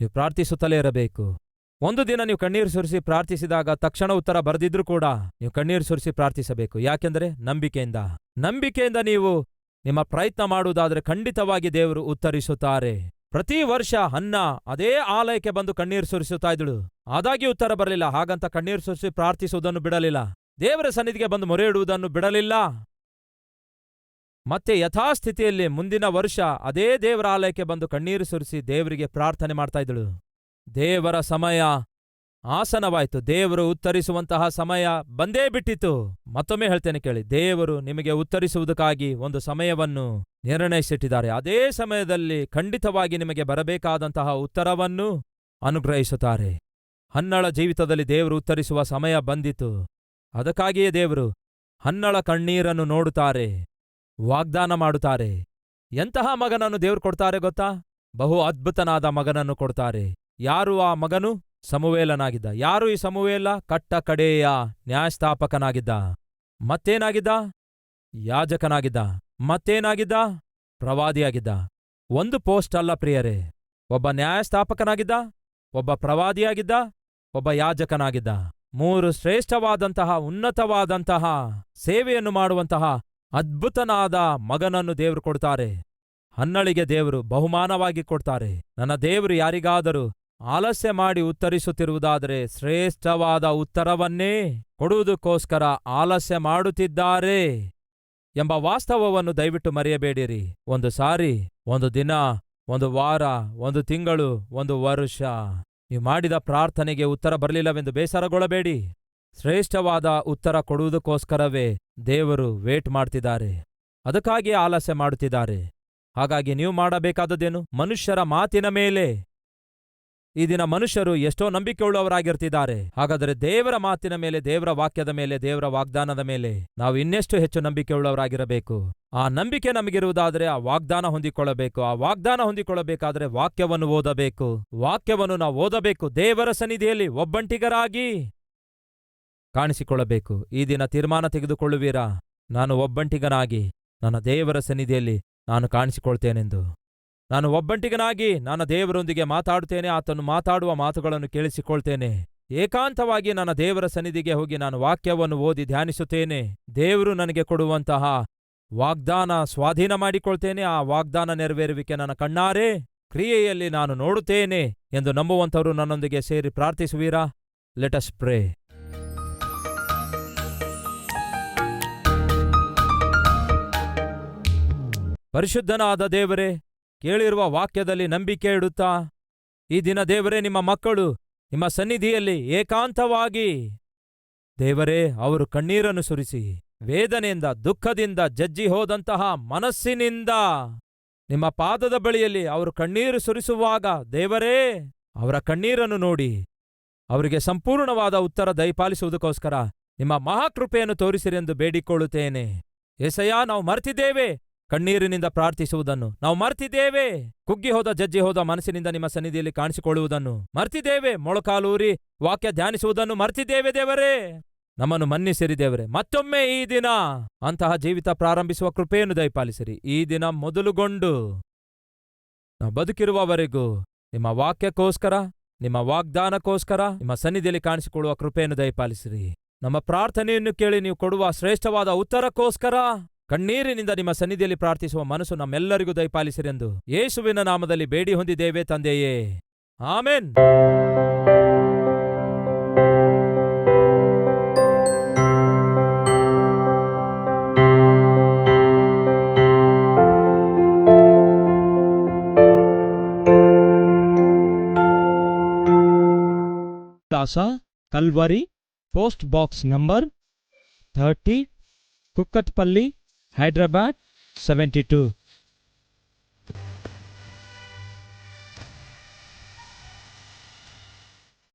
ನೀವು ಪ್ರಾರ್ಥಿಸುತ್ತಲೇ ಇರಬೇಕು. ಒಂದು ದಿನ ನೀವು ಕಣ್ಣೀರು ಸುರಿಸಿ ಪ್ರಾರ್ಥಿಸಿದಾಗ ತಕ್ಷಣ ಉತ್ತರ ಬರದಿದ್ರೂ ಕೂಡ ನೀವು ಕಣ್ಣೀರು ಸುರಿಸಿ ಪ್ರಾರ್ಥಿಸಬೇಕು. ಯಾಕೆಂದರೆ ನಂಬಿಕೆಯಿಂದ ನೀವು ನಿಮ್ಮ ಪ್ರಯತ್ನ ಮಾಡುವುದಾದರೆ ಖಂಡಿತವಾಗಿ ದೇವರು ಉತ್ತರಿಸುತ್ತಾರೆ. ಪ್ರತಿ ವರ್ಷ ಹನ್ನ ಅದೇ ಆಲಯಕ್ಕೆ ಬಂದು ಕಣ್ಣೀರು ಸುರಿಸುತ್ತಾ ಇದ್ದಳು. ಆದಾಗ್ಯೂ ಉತ್ತರ ಬರಲಿಲ್ಲ. ಹಾಗಂತ ಕಣ್ಣೀರು ಸುರಿಸಿ ಪ್ರಾರ್ಥಿಸುವುದನ್ನು ಬಿಡಲಿಲ್ಲ. ದೇವರ ಸನ್ನಿಧಿಗೆ ಬಂದು ಮೊರೆ ಇಡುವುದನ್ನು ಬಿಡಲಿಲ್ಲ. ಮತ್ತೆ ಯಥಾಸ್ಥಿತಿಯಲ್ಲಿ ಮುಂದಿನ ವರ್ಷ ಅದೇ ದೇವರ ಆಲಯಕ್ಕೆ ಬಂದು ಕಣ್ಣೀರು ಸುರಿಸಿ ದೇವರಿಗೆ ಪ್ರಾರ್ಥನೆ ಮಾಡ್ತಾ ಇದ್ದಳು. ದೇವರ ಸಮಯ ಆಸನವಾಯಿತು. ದೇವರು ಉತ್ತರಿಸುವಂತಹ ಸಮಯ ಬಂದೇ ಬಿಟ್ಟಿತು. ಮತ್ತೊಮ್ಮೆ ಹೇಳ್ತೇನೆ ಕೇಳಿ, ದೇವರು ನಿಮಗೆ ಉತ್ತರಿಸುವುದಕ್ಕಾಗಿ ಒಂದು ಸಮಯವನ್ನು ನಿರ್ಣಯಿಸಿಟ್ಟಿದ್ದಾರೆ. ಅದೇ ಸಮಯದಲ್ಲಿ ಖಂಡಿತವಾಗಿ ನಿಮಗೆ ಬರಬೇಕಾದಂತಹ ಉತ್ತರವನ್ನು ಅನುಗ್ರಹಿಸುತ್ತಾರೆ. ಹನ್ನಳ ಜೀವಿತದಲ್ಲಿ ದೇವರು ಉತ್ತರಿಸುವ ಸಮಯ ಬಂದಿತು. ಅದಕ್ಕಾಗಿಯೇ ದೇವರು ಹನ್ನಳ ಕಣ್ಣೀರನ್ನು ನೋಡುತ್ತಾರೆ, ವಾಗ್ದಾನ ಮಾಡುತ್ತಾರೆ. ಎಂತಹ ಮಗನನ್ನು ದೇವರು ಕೊಡ್ತಾರೆ ಗೊತ್ತಾ? ಬಹು ಅದ್ಭುತನಾದ ಮಗನನ್ನು ಕೊಡ್ತಾರೆ. ಯಾರು ಆ ಮಗನು? ಸಮುವೇಲನಾಗಿದ್ದ. ಯಾರು ಈ ಸಮುವೇಲ? ಕಟ್ಟ ಕಡೆಯ ನ್ಯಾಯಸ್ಥಾಪಕನಾಗಿದ್ದ. ಮತ್ತೇನಾಗಿದ್ದ? ಯಾಜಕನಾಗಿದ್ದ. ಮತ್ತೇನಾಗಿದ್ದ? ಪ್ರವಾದಿಯಾಗಿದ್ದ. ಒಂದು ಪೋಸ್ಟ್ ಅಲ್ಲ ಪ್ರಿಯರೇ. ಒಬ್ಬ ನ್ಯಾಯಸ್ಥಾಪಕನಾಗಿದ್ದ, ಒಬ್ಬ ಪ್ರವಾದಿಯಾಗಿದ್ದ, ಒಬ್ಬ ಯಾಜಕನಾಗಿದ್ದ. 3 ಶ್ರೇಷ್ಠವಾದಂತಹ ಉನ್ನತವಾದಂತಹ ಸೇವೆಯನ್ನು ಮಾಡುವಂತಹ ಅದ್ಭುತನಾದ ಮಗನನ್ನು ದೇವರು ಕೊಡ್ತಾರೆ. ಹನ್ನಳಿಗೆ ದೇವರು ಬಹುಮಾನವಾಗಿ ಕೊಡ್ತಾರೆ. ನನ್ನ ದೇವರು ಯಾರಿಗಾದರೂ ಆಲಸ್ಯ ಮಾಡಿ ಉತ್ತರಿಸುತ್ತಿರುವುದಾದರೆ ಶ್ರೇಷ್ಠವಾದ ಉತ್ತರವನ್ನೇ ಕೊಡುವುದಕ್ಕೋಸ್ಕರ ಆಲಸ್ಯ ಮಾಡುತ್ತಿದ್ದಾರೆ ಎಂಬ ವಾಸ್ತವವನ್ನು ದಯವಿಟ್ಟು ಮರೆಯಬೇಡಿರಿ. ಒಂದು ಸಾರಿ, ಒಂದು ದಿನ, ಒಂದು ವಾರ, ಒಂದು ತಿಂಗಳು, ಒಂದು ವರುಷ ನೀವು ಮಾಡಿದ ಪ್ರಾರ್ಥನೆಗೆ ಉತ್ತರ ಬರಲಿಲ್ಲವೆಂದು ಬೇಸರಗೊಳ್ಳಬೇಡಿ. ಶ್ರೇಷ್ಠವಾದ ಉತ್ತರ ಕೊಡುವುದಕ್ಕೋಸ್ಕರವೇ ದೇವರು ವೇಟ್ ಮಾಡ್ತಿದ್ದಾರೆ. ಅದಕ್ಕಾಗಿಯೇ ಆಲಸ್ಯ ಮಾಡುತ್ತಿದ್ದಾರೆ. ಹಾಗಾಗಿ ನೀವು ಮಾಡಬೇಕಾದದ್ದೇನು? ಮನುಷ್ಯರ ಮಾತಿನ ಮೇಲೆ. ಈ ದಿನ ಮನುಷ್ಯರು ಎಷ್ಟೋ ನಂಬಿಕೆಯುಳ್ಳವರಾಗಿರ್ತಿದ್ದಾರೆ. ಹಾಗಾದರೆ ದೇವರ ಮಾತಿನ ಮೇಲೆ, ದೇವರ ವಾಕ್ಯದ ಮೇಲೆ, ದೇವರ ವಾಗ್ದಾನದ ಮೇಲೆ ನಾವು ಇನ್ನೆಷ್ಟು ಹೆಚ್ಚು ನಂಬಿಕೆಯುಳ್ಳವರಾಗಿರಬೇಕು. ಆ ನಂಬಿಕೆ ನಮಗಿರುವುದಾದರೆ ಆ ವಾಗ್ದಾನ ಹೊಂದಿಕೊಳ್ಳಬೇಕು. ಆ ವಾಗ್ದಾನ ಹೊಂದಿಕೊಳ್ಳಬೇಕಾದರೆ ವಾಕ್ಯವನ್ನು ಓದಬೇಕು. ವಾಕ್ಯವನ್ನು ನಾವು ಓದಬೇಕು. ದೇವರ ಸನ್ನಿಧಿಯಲ್ಲಿ ಒಬ್ಬಂಟಿಗರಾಗಿ ಕಾಣಿಸಿಕೊಳ್ಳಬೇಕು. ಈ ದಿನ ತೀರ್ಮಾನ ತೆಗೆದುಕೊಳ್ಳುವೀರಾ? ನಾನು ಒಬ್ಬಂಟಿಗನಾಗಿ ನನ್ನ ದೇವರ ಸನ್ನಿಧಿಯಲ್ಲಿ ನಾನು ಕಾಣಿಸಿಕೊಳ್ತೇನೆಂದು. ನಾನು ಒಬ್ಬಂಟಿಗನಾಗಿ ನನ್ನ ದೇವರೊಂದಿಗೆ ಮಾತಾಡುತ್ತೇನೆ. ಆತನು ಮಾತಾಡುವ ಮಾತುಗಳನ್ನು ಕೇಳಿಸಿಕೊಳ್ತೇನೆ. ಏಕಾಂತವಾಗಿ ನನ್ನ ದೇವರ ಸನ್ನಿಧಿಗೆ ಹೋಗಿ ನಾನು ವಾಕ್ಯವನ್ನು ಓದಿ ಧ್ಯಾನಿಸುತ್ತೇನೆ. ದೇವರು ನನಗೆ ಕೊಡುವಂತಹ ವಾಗ್ದಾನ ಸ್ವಾಧೀನ ಮಾಡಿಕೊಳ್ತೇನೆ. ಆ ವಾಗ್ದಾನ ನೆರವೇರುವಿಕೆ ನನ್ನ ಕಣ್ಣಾರೆ ಕ್ರಿಯೆಯಲ್ಲಿ ನಾನು ನೋಡುತ್ತೇನೆ ಎಂದು ನಂಬುವಂಥವರು ನನ್ನೊಂದಿಗೆ ಸೇರಿ ಪ್ರಾರ್ಥಿಸುವೀರಾ? Let us pray. ಪರಿಶುದ್ಧನಾದ ದೇವರೇ, ಕೇಳಿರುವ ವಾಕ್ಯದಲ್ಲಿ ನಂಬಿಕೆ ಇಡುತ್ತಾ ಈ ದಿನ ದೇವರೇ ನಿಮ್ಮ ಮಕ್ಕಳು ನಿಮ್ಮ ಸನ್ನಿಧಿಯಲ್ಲಿ ಏಕಾಂತವಾಗಿ ದೇವರೇ ಅವರು ಕಣ್ಣೀರನ್ನು ಸುರಿಸಿ ವೇದನೆಯಿಂದ ದುಃಖದಿಂದ ಜಜ್ಜಿ ಹೋದಂತಹ ಮನಸ್ಸಿನಿಂದ ನಿಮ್ಮ ಪಾದದ ಬಳಿಯಲ್ಲಿ ಅವರು ಕಣ್ಣೀರು ಸುರಿಸುವಾಗ ದೇವರೇ ಅವರ ಕಣ್ಣೀರನ್ನು ನೋಡಿ ಅವರಿಗೆ ಸಂಪೂರ್ಣವಾದ ಉತ್ತರ ದಯಪಾಲಿಸುವುದಕ್ಕೋಸ್ಕರ ನಿಮ್ಮ ಮಹಾಕೃಪೆಯನ್ನು ತೋರಿಸಿರೆಂದು ಬೇಡಿಕೊಳ್ಳುತ್ತೇನೆ. ಯೆಸಯ್ಯ, ನಾವು ಮರ್ತಿದ್ದೇವೆ ಕಣ್ಣೀರಿನಿಂದ ಪ್ರಾರ್ಥಿಸುವುದನ್ನು. ನಾವು ಮರ್ತಿದ್ದೇವೆ ಕುಗ್ಗಿ ಹೋದ ಜಜ್ಜಿ ಹೋದ ಮನಸ್ಸಿನಿಂದ ನಿಮ್ಮ ಸನ್ನಿಧಿಯಲ್ಲಿ ಕಾಣಿಸಿಕೊಳ್ಳುವುದನ್ನು ಮರ್ತಿದ್ದೇವೆ. ಮೊಳಕಾಲೂರಿ ವಾಕ್ಯ ಧ್ಯಾನಿಸುವುದನ್ನು ಮರ್ತಿದ್ದೇವೆ. ದೇವರೇ, ನಮ್ಮನ್ನು ಮನ್ನಿಸಿರಿ. ದೇವರೇ, ಮತ್ತೊಮ್ಮೆ ಈ ದಿನ ಅಂತಹ ಜೀವಿತ ಪ್ರಾರಂಭಿಸುವ ಕೃಪೆಯನ್ನು ದಯಪಾಲಿಸಿರಿ. ಈ ದಿನ ಮೊದಲುಗೊಂಡು ನಾವು ಬದುಕಿರುವವರೆಗೂ ನಿಮ್ಮ ವಾಕ್ಯಕ್ಕೋಸ್ಕರ, ನಿಮ್ಮ ವಾಗ್ದಾನಕ್ಕೋಸ್ಕರ ನಿಮ್ಮ ಸನ್ನಿಧಿಯಲ್ಲಿ ಕಾಣಿಸಿಕೊಳ್ಳುವ ಕೃಪೆಯನ್ನು ದಯಪಾಲಿಸಿರಿ. ನಮ್ಮ ಪ್ರಾರ್ಥನೆಯನ್ನು ಕೇಳಿ ನೀವು ಕೊಡುವ ಶ್ರೇಷ್ಠವಾದ ಉತ್ತರಕ್ಕೋಸ್ಕರ ಕಣ್ಣೀರಿನಿಂದ ನಿಮ್ಮ ಸನ್ನಿಧಿಯಲ್ಲಿ ಪ್ರಾರ್ಥಿಸುವ ಮನಸ್ಸು ನಮ್ಮೆಲ್ಲರಿಗೂ ದಯಪಾಲಿಸಿರೆಂದು ಯೇಸುವಿನ ನಾಮದಲ್ಲಿ ಬೇಡಿ ಹೊಂದಿದ್ದೇವೆ ತಂದೆಯೇ, amen. Plaza, Calvary, post box number 30, Kukatpally, Hyderabad 72.